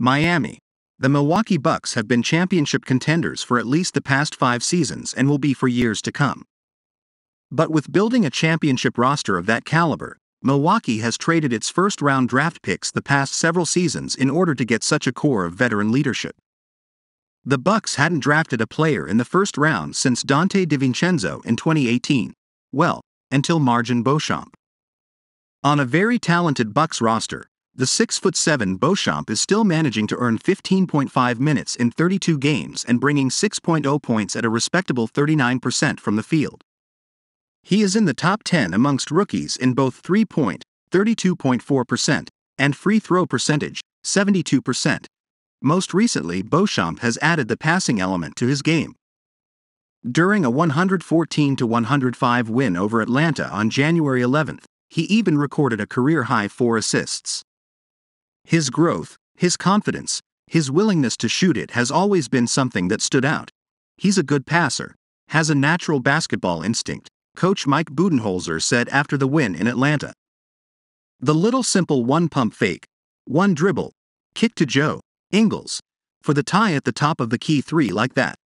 Miami. The Milwaukee Bucks have been championship contenders for at least the past 5 seasons and will be for years to come. But with building a championship roster of that caliber, Milwaukee has traded its first-round draft picks the past several seasons in order to get such a core of veteran leadership. The Bucks hadn't drafted a player in the first round since Dante DiVincenzo in 2018, well, until Margin Beauchamp. On a very talented Bucks roster, the 6'7" Beauchamp is still managing to earn 15.5 minutes in 32 games and bringing 6.0 points at a respectable 39% from the field. He is in the top 10 amongst rookies in both 3-point, 32.4%, and free throw percentage, 72%. Most recently, Beauchamp has added the passing element to his game. During a 114-105 win over Atlanta on January 11, he even recorded a career-high 4 assists. His growth, his confidence, his willingness to shoot it has always been something that stood out. He's a good passer, has a natural basketball instinct, Coach Mike Budenholzer said after the win in Atlanta. The little simple one-pump fake, one dribble, kick to Joe Ingles, for the tie at the top of the key three like that.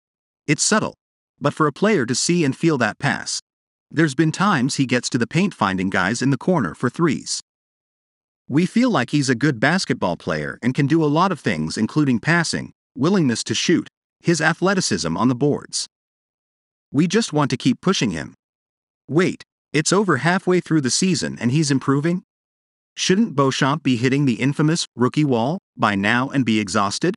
It's subtle, but for a player to see and feel that pass, there's been times he gets to the paint finding guys in the corner for threes. We feel like he's a good basketball player and can do a lot of things including passing, willingness to shoot, his athleticism on the boards. We just want to keep pushing him. Wait, it's over halfway through the season and he's improving? Shouldn't Beauchamp be hitting the infamous rookie wall by now and be exhausted?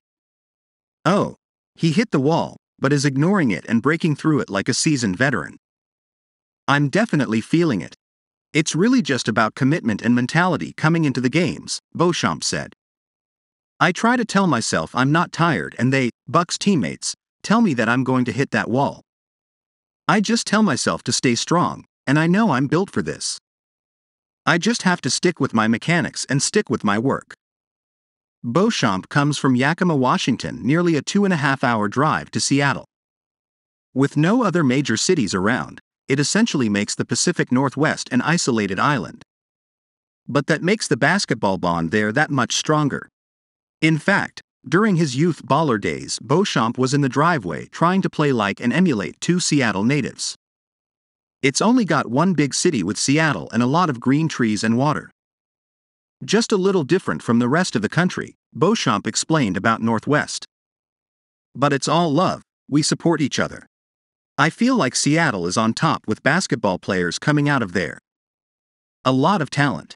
Oh, he hit the wall, but is ignoring it and breaking through it like a seasoned veteran. I'm definitely feeling it. It's really just about commitment and mentality coming into the games, Beauchamp said. I try to tell myself I'm not tired and they, Bucks teammates, tell me that I'm going to hit that wall. I just tell myself to stay strong, and I know I'm built for this. I just have to stick with my mechanics and stick with my work. Beauchamp comes from Yakima, Washington, nearly a 2.5-hour drive to Seattle. With no other major cities around, it essentially makes the Pacific Northwest an isolated island. But that makes the basketball bond there that much stronger. In fact, during his youth baller days, Beauchamp was in the driveway trying to play like and emulate 2 Seattle natives. It's only got one big city with Seattle and a lot of green trees and water. Just a little different from the rest of the country, Beauchamp explained about Northwest. But it's all love, we support each other. I feel like Seattle is on top with basketball players coming out of there. A lot of talent.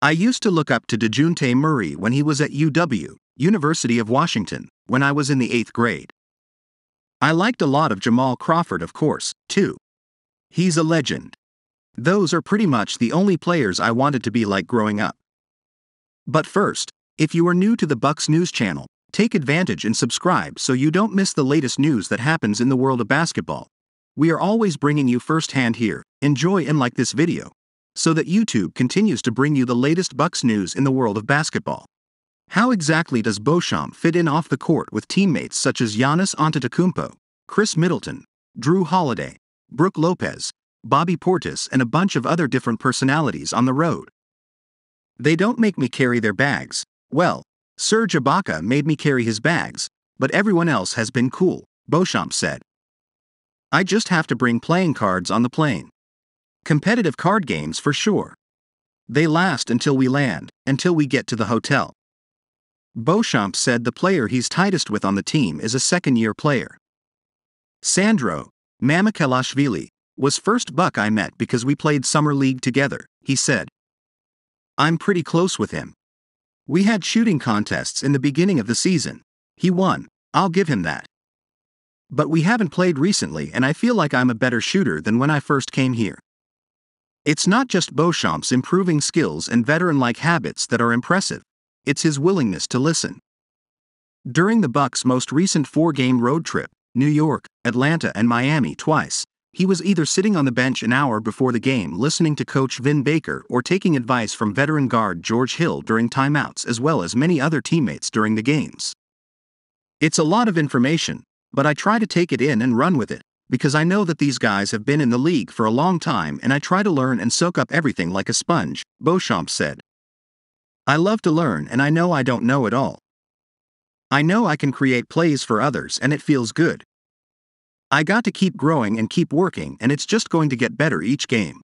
I used to look up to DeJounte Murray when he was at UW, University of Washington, when I was in the 8th grade. I liked a lot of Jamal Crawford, of course, too. He's a legend. Those are pretty much the only players I wanted to be like growing up. But first, if you are new to the Bucks News channel, take advantage and subscribe so you don't miss the latest news that happens in the world of basketball. We are always bringing you firsthand here, enjoy and like this video, so that YouTube continues to bring you the latest Bucks news in the world of basketball. How exactly does Beauchamp fit in off the court with teammates such as Giannis Antetokounmpo, Chris Middleton, Drew Holiday, Brook Lopez, Bobby Portis and a bunch of other different personalities on the road? They don't make me carry their bags. Well, Serge Ibaka made me carry his bags, but everyone else has been cool, Beauchamp said. I just have to bring playing cards on the plane. Competitive card games for sure. They last until we land, until we get to the hotel. Beauchamp said the player he's tightest with on the team is a second-year player. Sandro Mamukelashvili was first Buck I met because we played summer league together, he said. I'm pretty close with him. We had shooting contests in the beginning of the season. He won, I'll give him that. But we haven't played recently and I feel like I'm a better shooter than when I first came here. It's not just Beauchamp's improving skills and veteran-like habits that are impressive, it's his willingness to listen. During the Bucks' most recent 4-game road trip, New York, Atlanta and Miami twice, he was either sitting on the bench an hour before the game listening to Coach Vin Baker or taking advice from veteran guard George Hill during timeouts as well as many other teammates during the games. It's a lot of information, but I try to take it in and run with it, because I know that these guys have been in the league for a long time and I try to learn and soak up everything like a sponge, Beauchamp said. I love to learn and I know I don't know it all. I know I can create plays for others and it feels good. I got to keep growing and keep working, and it's just going to get better each game.